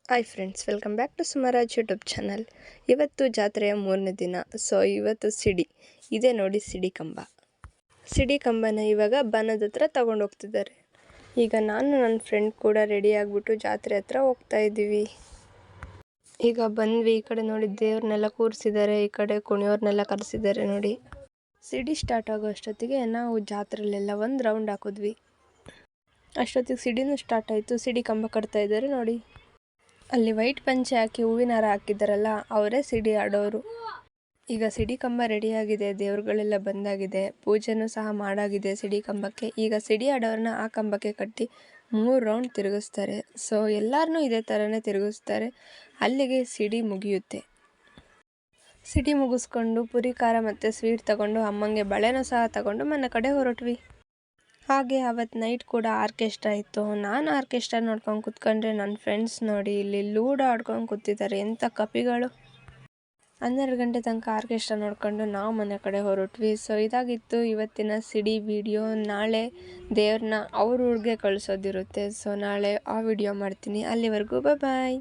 Hi friends, welcome back to Sumaraj YouTube channel. ಇವತ್ತು ಜಾತ್ರೆಯ 3ನೇ ದಿನ. ಸೊ ಇವತ್ತು ಇದೆ ನೋಡಿ ಸಿಡಿ ಕಂಬನ ಇವಾಗ ಬನದ ಹತ್ರ ತಗೊಂಡು ಹೋಗ್ತಿದ್ದಾರೆ. ಈಗ ನಾನು ನನ್ನ ಫ್ರೆಂಡ್ ಕೂಡ ರೆಡಿ ಆಗಿಬಿಟ್ಟು ಜಾತ್ರೆ ಹತ್ರ ಹೋಗ್ತಾ ಇದ್ದೀವಿ. ಈಗ ಬಂದ್ವಿ. ಈ ಕಡೆ ನೋಡಿ ದೇವ್ರನ್ನೆಲ್ಲ ಕೂರಿಸಿದ್ದಾರೆ, ಈ ಕಡೆ ಕುಣಿಯೋರ್ನೆಲ್ಲ ಕರೆಸಿದ್ದಾರೆ ನೋಡಿ. ಸಿಡಿ ಸ್ಟಾರ್ಟ್ ಆಗೋ ಅಷ್ಟೊತ್ತಿಗೆ ನಾವು ಜಾತ್ರೆಲೆಲ್ಲ ಒಂದು ರೌಂಡ್ ಹಾಕಿದ್ವಿ. ಅಷ್ಟೊತ್ತಿಗೆ ಸಿಡಿನೂ ಸ್ಟಾರ್ಟ್ ಆಯಿತು. ಸಿಡಿ ಕಂಬ ಕಟ್ತಾ ಇದ್ದಾರೆ ನೋಡಿ. ಅಲ್ಲಿ ವೈಟ್ ಪಂಚೆ ಹಾಕಿ ಹೂವಿನ ಹಾರ ಹಾಕಿದ್ದಾರಲ್ಲ, ಅವರೇ ಸಿಡಿ ಆಡೋರು. ಈಗ ಸಿಡಿ ಕಂಬ ರೆಡಿಯಾಗಿದೆ, ದೇವ್ರುಗಳೆಲ್ಲ ಬಂದಾಗಿದೆ, ಪೂಜೆನೂ ಸಹ ಮಾಡಾಗಿದೆ ಸಿಡಿ ಕಂಬಕ್ಕೆ. ಈಗ ಸಿಡಿ ಆಡೋರನ್ನ ಆ ಕಂಬಕ್ಕೆ ಕಟ್ಟಿ 3 ರೌಂಡ್ ತಿರುಗಿಸ್ತಾರೆ. ಸೊ ಎಲ್ಲರನ್ನೂ ಇದೇ ಥರನೇ ತಿರುಗಿಸ್ತಾರೆ. ಅಲ್ಲಿಗೆ ಸಿಡಿ ಮುಗಿಯುತ್ತೆ. ಸಿಡಿ ಮುಗಿಸ್ಕೊಂಡು ಪುರಿ ಖಾರ ಮತ್ತು ಸ್ವೀಟ್ ತಗೊಂಡು ಅಮ್ಮಂಗೆ ಬಳೆನೂ ಸಹ ತಗೊಂಡು ಮನೆ ಕಡೆ ಹೊರಟ್ವಿ. ಹಾಗೆ ಅವತ್ತು ನೈಟ್ ಕೂಡ ಆರ್ಕೆಸ್ಟ್ರಾ ಇತ್ತು. ನಾನು ಆರ್ಕೆಸ್ಟ್ರಾ ನೋಡ್ಕೊಂಡು ಕೂತ್ಕೊಂಡ್ರೆ ನನ್ನ ಫ್ರೆಂಡ್ಸ್ ನೋಡಿ ಇಲ್ಲಿ ಲೂಡೋ ಆಡ್ಕೊಂಡು ಕೂತಿದ್ದಾರೆ. ಎಂಥ ಕಪಿಗಳು. 12 ಗಂಟೆ ತನಕ ಆರ್ಕೆಸ್ಟ್ರಾ ನೋಡ್ಕೊಂಡು ನಾವು ಮನೆ ಕಡೆ ಹೊರಟ್ವಿ. ಸೊ ಇದಾಗಿತ್ತು ಇವತ್ತಿನ ಸಿಡಿ ವಿಡಿಯೋ. ನಾಳೆ ದೇವ್ರನ್ನ ಅವ್ರ ಊರಿಗೆ ಕಳಿಸೋದಿರುತ್ತೆ. ಸೊ ನಾಳೆ ಆ ವಿಡಿಯೋ ಮಾಡ್ತೀನಿ. ಅಲ್ಲಿವರೆಗೂ ಬಾಯ್.